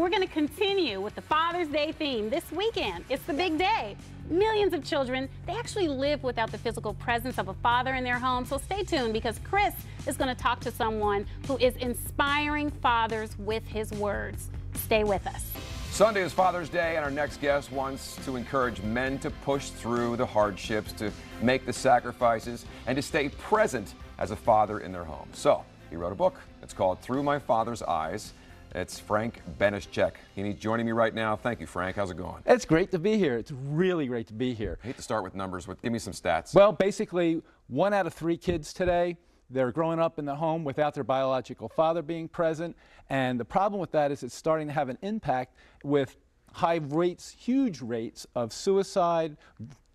we're going to continue with the Father's Day theme this weekend. It's the big day. Millions of children, they actually live without the physical presence of a father in their home. So stay tuned, because Chris is going to talk to someone who is inspiring fathers with his words. Stay with us. Sunday is Father's Day, and our next guest wants to encourage men to push through the hardships, to make the sacrifices, and to stay present as a father in their home. So he wrote a book. It's called Through My Father's Eyes. It's Frank Benischeck. He's joining me right now. Thank you, Frank. How's it going? It's great to be here. It's really great to be here. I hate to start with numbers, but give me some stats. Well, basically, 1 out of 3 kids today, they're growing up in the home without their biological father being present. And the problem with that is it's starting to have an impact with high rates, huge rates of suicide,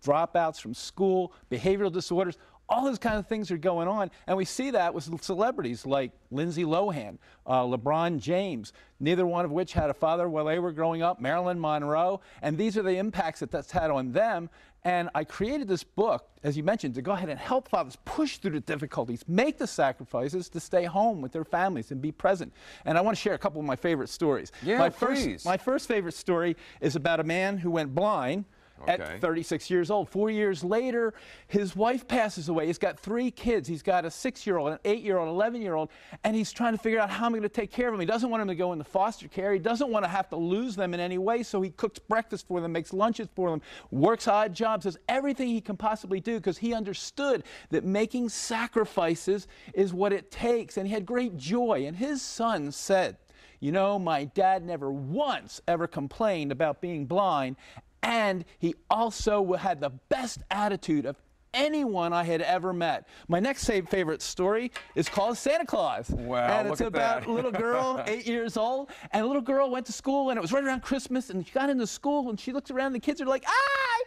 dropouts from school, behavioral disorders. All those kind of things are going on, and we see that with celebrities like Lindsay Lohan, LeBron James, neither one of which had a father while they were growing up, Marilyn Monroe, and these are the impacts that that's had on them. And I created this book, as you mentioned, to go ahead and help fathers push through the difficulties, make the sacrifices to stay home with their families and be present. And I want to share a couple of my favorite stories. Yeah, please. My first favorite story is about a man who went blind. Okay. At 36 years old. 4 years later, his wife passes away. He's got 3 kids. He's got a 6-year-old, an 8-year-old, an 11-year-old, and he's trying to figure out how I'm going to take care of them. He doesn't want them to go into foster care. He doesn't want to have to lose them in any way, so he cooks breakfast for them, makes lunches for them, works odd jobs, does everything he can possibly do, because he understood that making sacrifices is what it takes, and he had great joy. And his son said, you know, my dad never once ever complained about being blind, and he also had the best attitude of anyone I had ever met. My next favorite story is called Santa Claus. Wow, and it's about a little girl, 8 years old, and a little girl went to school, and it was right around Christmas, and she got into school, and she looks around, and the kids are like,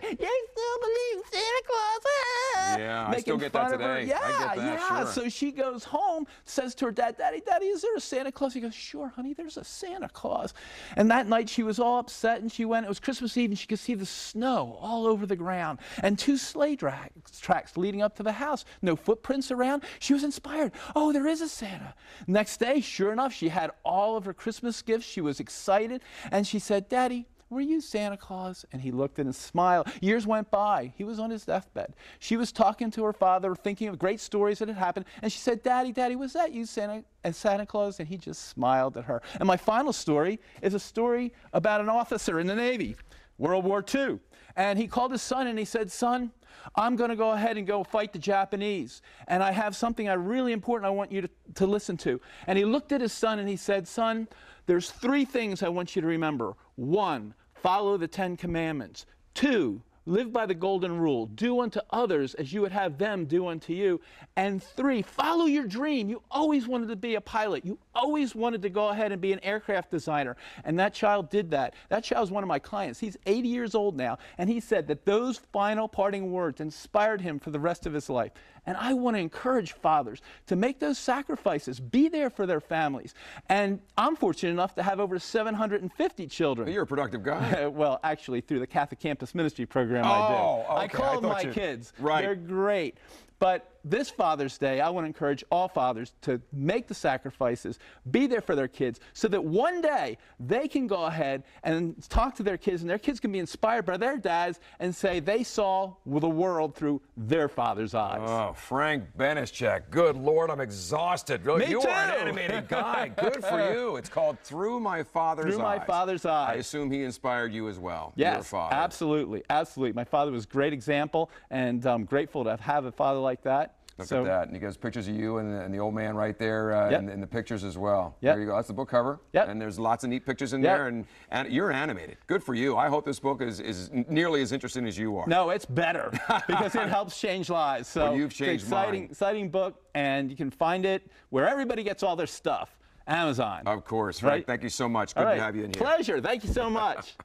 you still believe in Santa Claus? Yeah, I still get that today. Yeah, I get that, sure. So she goes home, says to her dad, Daddy, is there a Santa Claus? He goes, sure, honey, there's a Santa Claus. And that night she was all upset, and she went, it was Christmas Eve, and she could see the snow all over the ground, and 2 sleigh tracks leading up to the house. No footprints around. She was inspired. Oh, there is a Santa. Next day, sure enough, she had all of her Christmas gifts. She was excited, and she said, Daddy, were you Santa Claus? And he looked and smiled. Years went by. He was on his deathbed. She was talking to her father, thinking of great stories that had happened, and she said, Daddy, was that you, Santa Claus? And he just smiled at her. And my final story is a story about an officer in the Navy, World War II. And he called his son and he said, son, I'm going to go ahead and go fight the Japanese. And I have something really important I want you to listen to. And he looked at his son and he said, son, there's 3 things I want you to remember. 1, follow the 10 commandments. 2, live by the golden rule. Do unto others as you would have them do unto you. And 3, follow your dream. You always wanted to be a pilot. You always wanted to go ahead and be an aircraft designer. And that child did that. That child's one of my clients. He's 80 years old now. And he said that those final parting words inspired him for the rest of his life. And I want to encourage fathers to make those sacrifices, be there for their families. And I'm fortunate enough to have over 750 children. You're a productive guy. Well, actually, through the Catholic Campus Ministry program I do. Okay. I call them my kids. Right. They're great. But this Father's Day, I want to encourage all fathers to make the sacrifices, be there for their kids, so that one day they can go ahead and talk to their kids, and their kids can be inspired by their dads and say they saw the world through their father's eyes. Oh, Frank Benischeck. Good Lord, I'm exhausted. Me you too. are an animated guy. Good for you. It's called Through My Father's Eyes. Through My Father's Eyes. I assume he inspired you as well. Yes, your father. absolutely, absolutely. My father was a great example, and I'm grateful to have a father like that. Look at that. And he gives pictures of you and the old man right there in the pictures as well. Yep. There you go. That's the book cover. Yep. And there's lots of neat pictures in Yep. there. And you're animated. Good for you. I hope this book is nearly as interesting as you are. No, it's better because it helps change lives. So well, you've changed it's an exciting book, and you can find it where everybody gets all their stuff. Amazon. Of course. Frank, right? thank you so much. Good to have you in here. Pleasure. Thank you so much.